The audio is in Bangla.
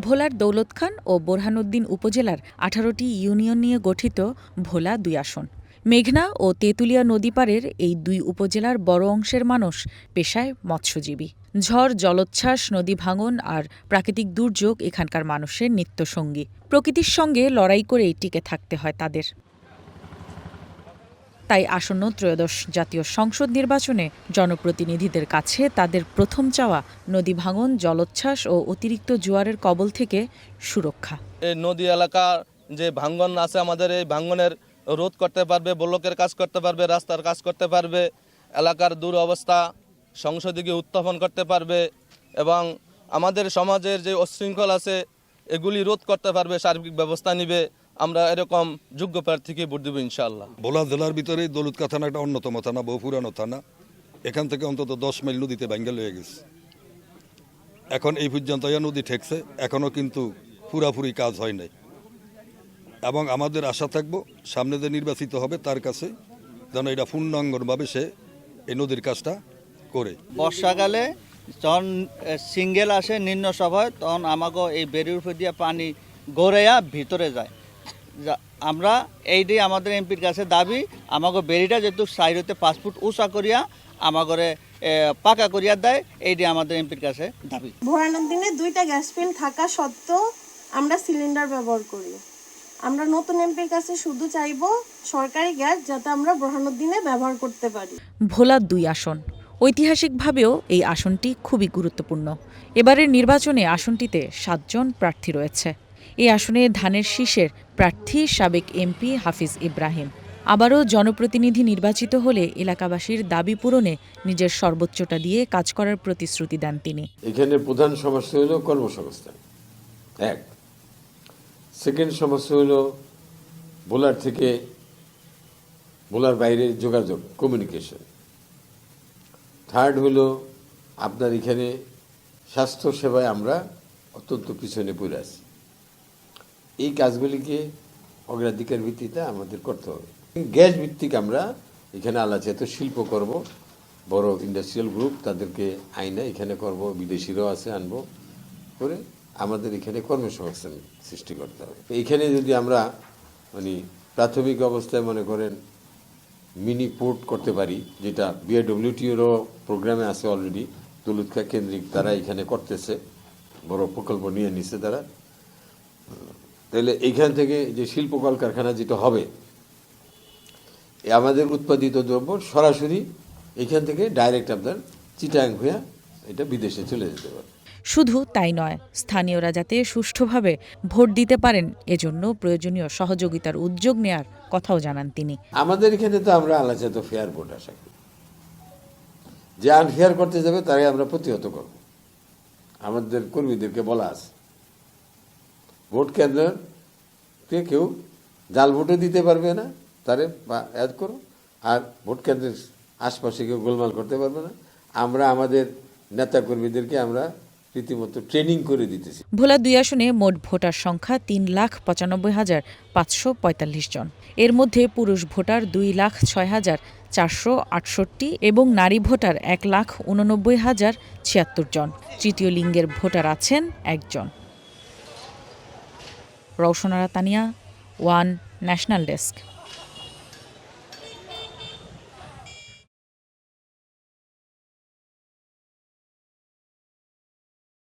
ভোলার দৌলত খান ও বোরহানউদ্দিন উপজেলার ১৮টি ইউনিয়ন নিয়ে গঠিত ভোলা ২ আসন। মেঘনা ও তেঁতুলিয়া নদী পাড়ের এই দুই উপজেলার বড় অংশের মানুষ পেশায় মৎস্যজীবী। ঝড়, জলোচ্ছ্বাস, নদী ভাঙন আর প্রাকৃতিক দুর্যোগ এখানকার মানুষের নিত্যসঙ্গী। প্রকৃতির সঙ্গে লড়াই করেই টিকে থাকতে হয় তাদের। তাই আসন্ন ত্রয়োদশ জাতীয় সংসদ নির্বাচনে জনপ্রতিনিধিদের কাছে তাদের প্রথম চাওয়া নদী ভাঙন, জলোচ্ছ্বাস ও অতিরিক্ত জোয়ারের কবল থেকে সুরক্ষা। এই নদী এলাকার যে ভাঙ্গন আছে, আমাদের এই ভাঙ্গনের রোধ করতে পারবে, ব্লকের কাজ করতে পারবে, রাস্তার কাজ করতে পারবে, এলাকার দুরবস্থা সংসদে গিয়ে উত্থাপন করতে পারবে এবং আমাদের সমাজের যে উচ্ছৃঙ্খল আছে এগুলি রোধ করতে পারবে, সার্বিক ব্যবস্থা নিবে। আমরা এরকম যোগ্য প্রার্থীকে ভোট দেব ইনশাআল্লাহ। ভোলা জেলার ভিতরে দৌলতখা থানা একটা অন্যতম থানা, বহু পুরানো থানা। এখান থেকে অন্তত 10 মাইল নদীতে ভাঙ্গা হয়ে গেছে। এখন এই পর্যন্ত নদী ঠেকছে, এখনও কিন্তু পুরাপুরি কাজ হয় নাই। এবং আমাদের আশা থাকবো সামনে যে নির্বাচিত হবে তার কাছে যেন এটা পূর্ণাঙ্গভাবে সে এই নদীর কাজটা করে। বর্ষাকালে যখন সিঙ্গেল আসে নিম্ন সভায়, তখন আমাকে এই বেরির উপর দিয়ে পানি গড়াইয়া ভিতরে যায়। আমরা এইটি আমাদের এমপির কাছে দাবি, আমাকে বেরিটা যেহেতু সাইড হতে 5 ফুট উঁচা করিয়া আমাকে পাকা করিয়া দেয়, এইটি আমাদের এমপির কাছে দাবি। ভোরানোর দিনে 2টা গ্যাস ফিল্ড থাকা সত্ত্বেও আমরা সিলিন্ডার ব্যবহার করি। আমরা নতুন এমপির কাছে শুধু চাইব সরকারি গ্যাস যাতে আমরা ভোরানোর দিনে ব্যবহার করতে পারি। ভোলা 2 আসন। ঐতিহাসিকভাবেও এই আসনটি খুবই গুরুত্বপূর্ণ। এবারের নির্বাচনে আসনটিতে 7 জন প্রার্থী রয়েছে। এই আসনে ধানের শীষের প্রার্থী সাবেক এমপি হাফিজ ইব্রাহিম। আবারও জনপ্রতিনিধি নির্বাচিত হলে এলাকাবাসীর দাবি পূরণে নিজের সর্বোচ্চটা দিয়ে কাজ করার প্রতিশ্রুতি দেন তিনি। এখানে প্রধান সমস্যা হলো কর্মসংস্থান, এক। সেকেন্ড সমস্যা হলো ভোলার থেকে ভোলার বাইরে যোগাযোগ, কমিউনিকেশন। থার্ড হলো আপনার এখানে স্বাস্থ্য সেবায় আমরা অত্যন্ত পিছনে পড়ে আছি। এই কাজগুলিকে অগ্রাধিকার ভিত্তিতে আমাদের করতে হবে। গ্যাস ভিত্তিক আমরা এখানে আলাচিত শিল্প করব, বড় ইন্ডাস্ট্রিয়াল গ্রুপ তাদেরকে আইনা এখানে করব, বিদেশিরাও আছে আনবো করে আমাদের এখানে কর্মসংস্থান সৃষ্টি করতে হবে। এখানে যদি আমরা মানে প্রাথমিক অবস্থায় মনে করেন মিনি পোর্ট করতে পারি, যেটা বিআরডব্লিউটিরও প্রোগ্রামে আছে অলরেডি, দৌলতখা কেন্দ্রিক তারা এখানে করতেছে, বড় প্রকল্প নিয়ে নিচ্ছে তারা। তাহলে এইখান থেকে যে শিল্প কলকারখানা যেটা হবে, আমাদের উৎপাদিত দ্রব্য সরাসরি এখান থেকে ডাইরেক্ট আপনার চিটাং হয়ে এটা বিদেশে চলে যেতে পারে। শুধু তাই নয়, স্থানীয়রা যাতে সুষ্ঠুভাবে ভোট দিতে পারেন এজন্য প্রয়োজনীয় সহযোগিতার উদ্যোগ নেয়ার কথাও জানান তিনি। আমাদের এখানে তো আমরা আলাচিত ফেয়ার ভোট আশা করি। যে আনফেয়ার করতে যাবে তাকে আমরা প্রতিহত করব। আমাদের কর্মীদেরকে বলা আছে ভোট কেন্দ্রে কেউ জাল ভোটও দিতে পারবে না, তারে অ্যাড করো। আর ভোট কেন্দ্রের আশপাশে কেউ গোলমাল করতে পারবে না। আমরা আমাদের নেতা কর্মীদেরকে আমরা রীতিমতো ট্রেনিং করে দিতেছি। ভোলা 2 আসনে মোট ভোটার সংখ্যা 3,95,545 জন। এর মধ্যে পুরুষ ভোটার 2,06,468 এবং নারী ভোটার 1,89,076 জন। তৃতীয় লিঙ্গের ভোটার আছেন 1 জন। Roushanara Tania, one national desk.